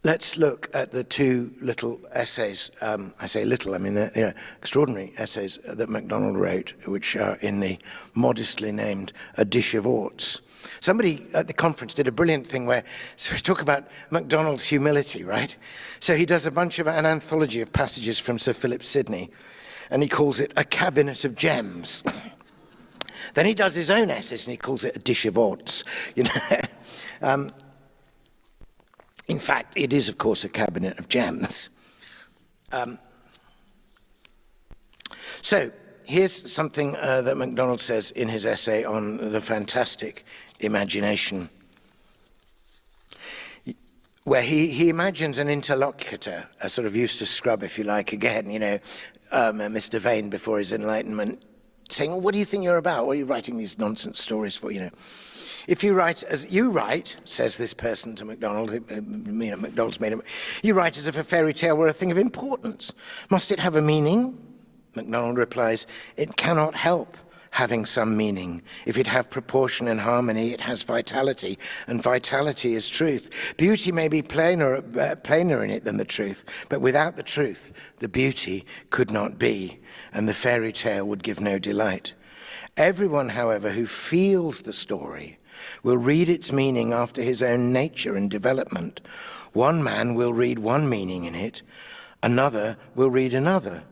let's look at the two little essays. I say little, I mean they're extraordinary essays that MacDonald wrote, which are in the modestly named A Dish of Orts. Somebody at the conference did a brilliant thing where, so we talk about MacDonald's humility, right? So he does an anthology of passages from Sir Philip Sidney, and he calls it A Cabinet of Gems. Then he does his own essays, and he calls it A Dish of Orts, you know. In fact, it is, of course, a cabinet of gems. So here's something that MacDonald says in his essay on the fantastic imagination, where he imagines an interlocutor, a sort of Eustace Scrubb, if you like, again, you know, Mr. Vane before his enlightenment, saying, well, what do you think you're about? What are you writing these nonsense stories for, you know? If you write as you write, says this person to MacDonald, MacDonald's made it, you write as if a fairy tale were a thing of importance. Must it have a meaning? MacDonald replies, it cannot help having some meaning. If it have proportion and harmony, it has vitality, and vitality is truth. Beauty may be plainer in it than the truth, but without the truth, the beauty could not be, and the fairy tale would give no delight. Everyone, however, who feels the story will read its meaning after his own nature and development. One man will read one meaning in it, another will read another.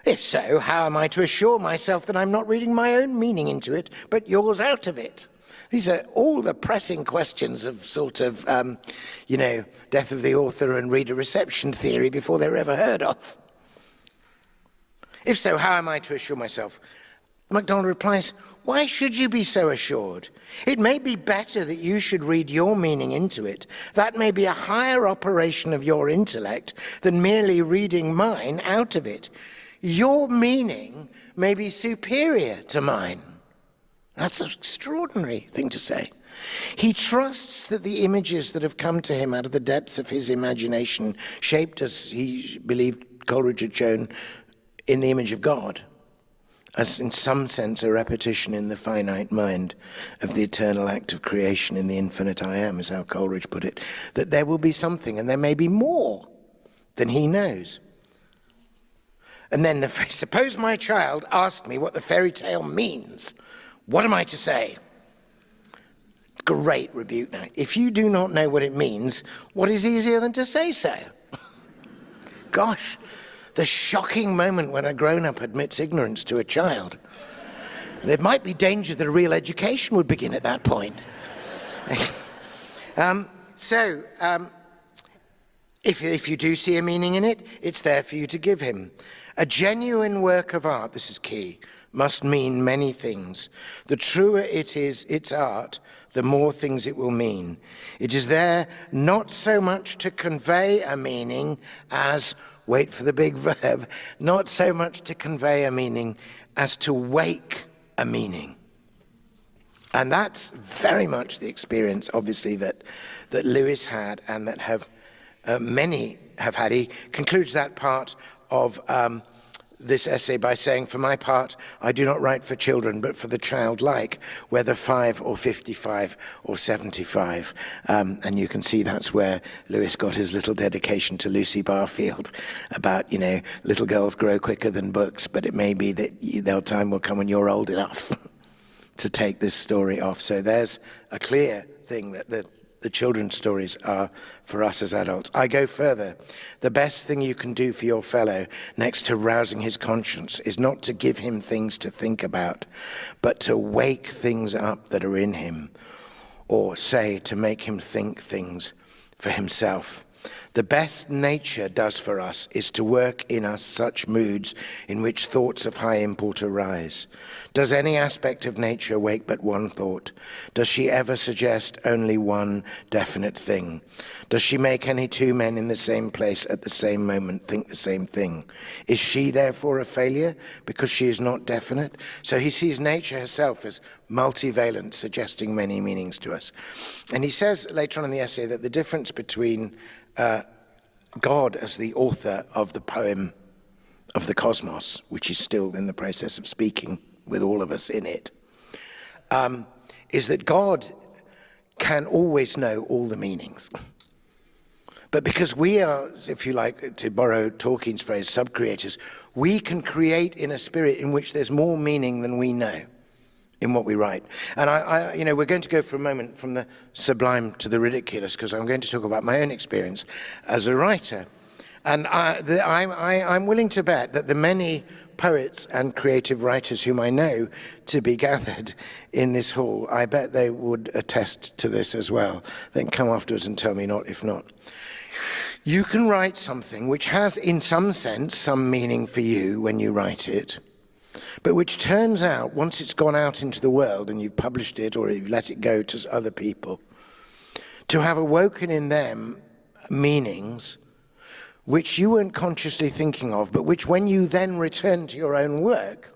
If so, how am I to assure myself that I'm not reading my own meaning into it, but yours out of it? These are all the pressing questions of sort of, you know, death of the author and reader reception theory before they're ever heard of. If so, how am I to assure myself? MacDonald replies, why should you be so assured? It may be better that you should read your meaning into it. That may be a higher operation of your intellect than merely reading mine out of it. Your meaning may be superior to mine. That's an extraordinary thing to say. He trusts that the images that have come to him out of the depths of his imagination, shaped as he believed Coleridge had shown in the image of God, as in some sense a repetition in the finite mind of the eternal act of creation in the infinite I am, is how Coleridge put it, that there will be something and there may be more than he knows. And then, suppose my child asked me what the fairy tale means, what am I to say? Great rebuke now. If you do not know what it means, what is easier than to say so? Gosh. The shocking moment when a grown-up admits ignorance to a child. There might be danger that a real education would begin at that point. If you do see a meaning in it, it's there for you to give him. A genuine work of art, this is key, must mean many things. The truer it is, its art, the more things it will mean. It is there not so much to convey a meaning as, wait for the big verb, not so much to convey a meaning as to wake a meaning. And that's very much the experience, obviously, that Lewis had and that have many have had. He concludes that part of this essay by saying, for my part, I do not write for children, but for the childlike, whether 5 or 55 or 75. And you can see that's where Lewis got his little dedication to Lucy Barfield about, you know, little girls grow quicker than books, but it may be that their time will come when you're old enough to take this story off. So there's a clear thing that the children's stories are for us as adults. I go further. The best thing you can do for your fellow, next to rousing his conscience, is not to give him things to think about, but to wake things up that are in him, or say, to make him think things for himself. The best nature does for us is to work in us such moods in which thoughts of high import arise. Does any aspect of nature wake but one thought? Does she ever suggest only one definite thing? Does she make any two men in the same place at the same moment think the same thing? Is she therefore a failure because she is not definite? So he sees nature herself as multivalent, suggesting many meanings to us. And he says later on in the essay that the difference between God as the author of the poem of the cosmos, which is still in the process of speaking with all of us in it, is that God can always know all the meanings. But because we are, if you like, to borrow Tolkien's phrase, sub-creators, we can create in a spirit in which there's more meaning than we know in what we write. And we're going to go for a moment from the sublime to the ridiculous, because I'm going to talk about my own experience as a writer. And I'm willing to bet that the many poets and creative writers whom I know to be gathered in this hall, I bet they would attest to this as well. They can come afterwards and tell me not if not. You can write something which has, in some sense, some meaning for you when you write it, but which turns out, once it's gone out into the world and you've published it or you've let it go to other people, to have awoken in them meanings which you weren't consciously thinking of, but which when you then return to your own work,